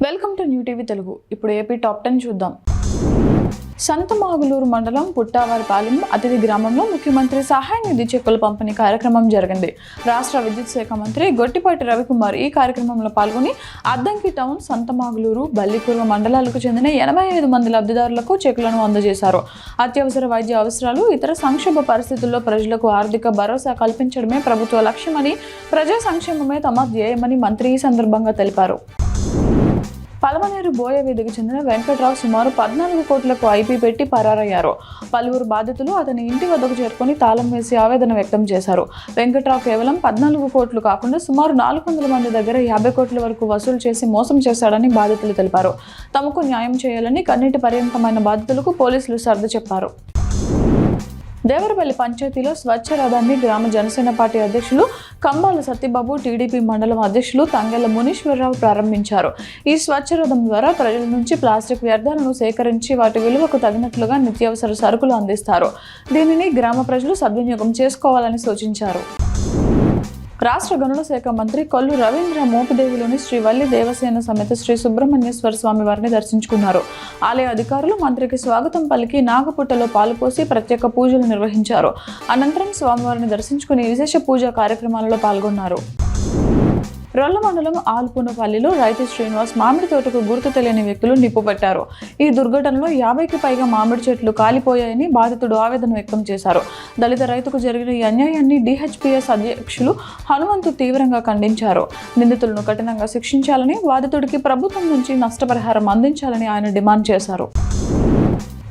Welcome to new TV Telugu. ఇప్పుడు AP top 10 చూద్దాం. సంతమాగులూరు మండలం పుట్టావారిపాలెం అతిథి గ్రామంలో ముఖ్యమంత్రి సహాయ నిధి చెక్కుల పంపిణీ కార్యక్రమం జరిగింది. రాష్ట్ర విద్యుత్ శాఖ మంత్రి గొట్టిపాటి రవికుమార్ ఈ కార్యక్రమంలో పాల్గొని అద్దంకి టౌన్, సంతమాగులూరు, బల్లికుర్వ మండలాలకు చెందిన 85 మంది లబ్ధిదారులకు చెక్కులను అందజేశారు. అత్యవసర వైద్య అవసరాలు, ఇతర సంక్షోభ పరిస్థితుల్లో ప్రజలకు ఆర్థిక భరోసా కల్పించడమే ప్రభుత్వ లక్ష్యమని, ప్రజా సంక్షేమమే తమ ధ్యేయమని మంత్రి ఈ సందర్భంగా తెలిపారు. పలమనేరు బోయ వీధికి చెందిన వెంకట్రావు సుమారు 14 కోట్లకు ఐపీ పెట్టి పరారయ్యారు. పలువురు బాధితులు అతని ఇంటి వద్దకు చేరుకొని తాళం వేసి ఆవేదన వ్యక్తం చేశారు. వెంకట్రావు కేవలం 14 కోట్లు కాకుండా సుమారు 400 మంది దగ్గర 50 కోట్ల వరకు వసూలు చేసి మోసం చేశాడని బాధితులు తెలిపారు. తమకు న్యాయం చేయాలని కన్నీటి పర్యంతమైన బాధితులకు పోలీసులు సర్ది చెప్పారు. దేవరపల్లి పంచాయతీలో స్వచ్ఛ రథాన్ని గ్రామ జనసేన పార్టీ అధ్యక్షులు కంబాల సత్యబాబు, టీడీపీ మండలం అధ్యక్షులు తంగెళ్ల మునీశ్వరరావు ప్రారంభించారు. ఈ స్వచ్ఛ రథం ద్వారా ప్రజల నుంచి ప్లాస్టిక్ వ్యర్థాలను సేకరించి వాటి విలువకు తగినట్లుగా నిత్యావసర సరుకులు అందిస్తారు. దీనిని గ్రామ ప్రజలు సద్వినియోగం చేసుకోవాలని సూచించారు. రాష్ట్ర గనుల శాఖ మంత్రి కొల్లు రవీంద్ర మోపిదేవిలోని శ్రీ వల్లి దేవసేన సమేత శ్రీ సుబ్రహ్మణ్యేశ్వర స్వామి వారిని దర్శించుకున్నారు. ఆలయ అధికారులు మంత్రికి స్వాగతం పలికి నాగపుట్టలో పాలుపోసి ప్రత్యేక పూజలు నిర్వహించారు. అనంతరం స్వామివారిని దర్శించుకుని విశేష పూజా కార్యక్రమాలలో పాల్గొన్నారు. రొల్ల మండలం ఆల్పునపల్లిలో రైతు శ్రీనివాస్ మామిడి తోటకు గుర్తు తెలియని వ్యక్తులు నిప్పుపెట్టారు. ఈ దుర్ఘటనలో 50కి పైగా మామిడి చెట్లు కాలిపోయాయని బాధితుడు ఆవేదన వ్యక్తం చేశారు. దళిత రైతుకు జరిగిన ఈ అన్యాయాన్ని DHPS అధ్యక్షులు హనుమంతు తీవ్రంగా ఖండించారు. నిందితులను కఠినంగా శిక్షించాలని, బాధితుడికి ప్రభుత్వం నుంచి నష్టపరిహారం అందించాలని ఆయన డిమాండ్ చేశారు.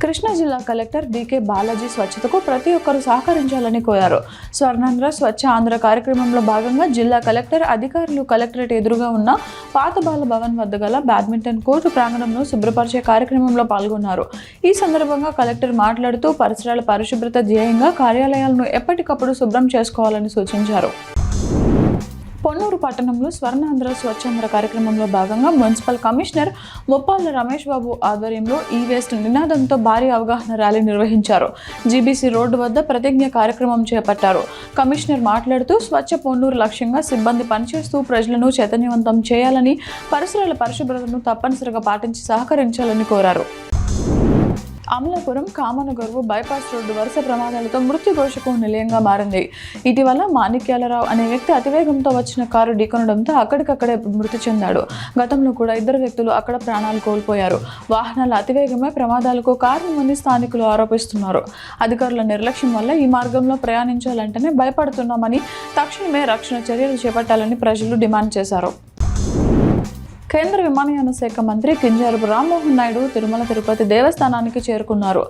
కృష్ణా జిల్లా కలెక్టర్ DK బాలాజీ స్వచ్ఛతకు ప్రతి ఒక్కరూ సహకరించాలని కోరారు. స్వర్ణాంధ్ర స్వచ్ఛ ఆంధ్ర కార్యక్రమంలో భాగంగా జిల్లా కలెక్టర్ అధికారులు కలెక్టరేట్ ఎదురుగా ఉన్న పాత బాల భవన్ వద్ద గల బ్యాడ్మింటన్ కోర్టు ప్రాంగణంలో శుభ్రపరిచే కార్యక్రమంలో పాల్గొన్నారు. ఈ సందర్భంగా కలెక్టర్ మాట్లాడుతూ పరిసరాల పరిశుభ్రత ధ్యేయంగా కార్యాలయాలను ఎప్పటికప్పుడు శుభ్రం చేసుకోవాలని సూచించారు. పొన్నూరు పట్టణంలో స్వర్ణాంధ్ర స్వచ్ఛాంధ్ర కార్యక్రమంలో భాగంగా మున్సిపల్ కమిషనర్ ముప్పాళ్ల రమేష్ బాబు ఆధ్వర్యంలో ఈ వేస్ట్ నినాదంతో భారీ అవగాహన ర్యాలీ నిర్వహించారు. GBC రోడ్డు వద్ద ప్రతిజ్ఞ కార్యక్రమం చేపట్టారు. కమిషనర్ మాట్లాడుతూ స్వచ్ఛ పొన్నూరు లక్ష్యంగా సిబ్బంది పనిచేస్తూ ప్రజలను చైతన్యవంతం చేయాలని, పరిసరాల పరిశుభ్రతను తప్పనిసరిగా పాటించి సహకరించాలని కోరారు. అమలాపురం కామనగర్వు బైపాస్ రోడ్డు వరుస ప్రమాదాలతో మృత్యుఘోషకు నిలయంగా మారింది. ఇటీవల మాణిక్యాలరావు అనే వ్యక్తి అతివేగంతో వచ్చిన కారు ఢీకొనడంతో అక్కడికక్కడే మృతి చెందాడు. గతంలో కూడా 2 వ్యక్తులు అక్కడ ప్రాణాలు కోల్పోయారు. వాహనాల అతివేగమే ప్రమాదాలకు కారణమని స్థానికులు ఆరోపిస్తున్నారు. అధికారుల నిర్లక్ష్యం వల్ల ఈ మార్గంలో ప్రయాణించాలంటేనే భయపడుతున్నామని, తక్షణమే రక్షణ చర్యలు చేపట్టాలని ప్రజలు డిమాండ్ చేశారు. కేంద్ర విమానయాన శాఖ మంత్రి కింజరాపు రామ్మోహన్ నాయుడు తిరుమల తిరుపతి దేవస్థానానికి చేరుకున్నారు.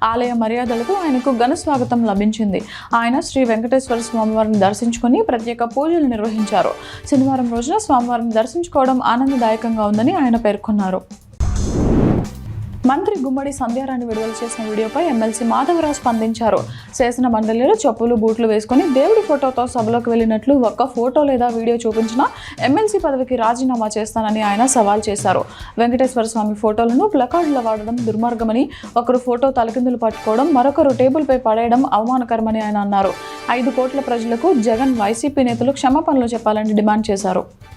ఆలయ మర్యాదలకు ఆయనకు ఘన స్వాగతం లభించింది. ఆయన శ్రీ వెంకటేశ్వర స్వామివారిని దర్శించుకుని ప్రత్యేక పూజలు నిర్వహించారు. శనివారం రోజున స్వామివారిని దర్శించుకోవడం ఆనందదాయకంగా ఉందని ఆయన పేర్కొన్నారు. మంత్రి గుమ్మడి సంధ్యారాణి విడుదల చేసిన వీడియోపై ఎమ్మెల్సీ మాధవరావు స్పందించారు. శాసన మండలిలో చెప్పులు, బూట్లు వేసుకుని దేవుడి ఫోటోతో సభలోకి వెళ్ళినట్లు ఒక్క ఫోటో లేదా వీడియో చూపించినా ఎమ్మెల్సీ పదవికి రాజీనామా చేస్తానని ఆయన సవాల్ చేశారు. వెంకటేశ్వర స్వామి ఫోటోలను ప్లకార్డులు వాడడం దుర్మార్గమని, ఒకరు ఫోటో తలకిందులు పట్టుకోవడం, మరొకరు టేబుల్పై పడేయడం అవమానకరమని ఆయన అన్నారు. 5 కోట్ల ప్రజలకు జగన్, వైసీపీ నేతలు క్షమాపణలు చెప్పాలని డిమాండ్ చేశారు.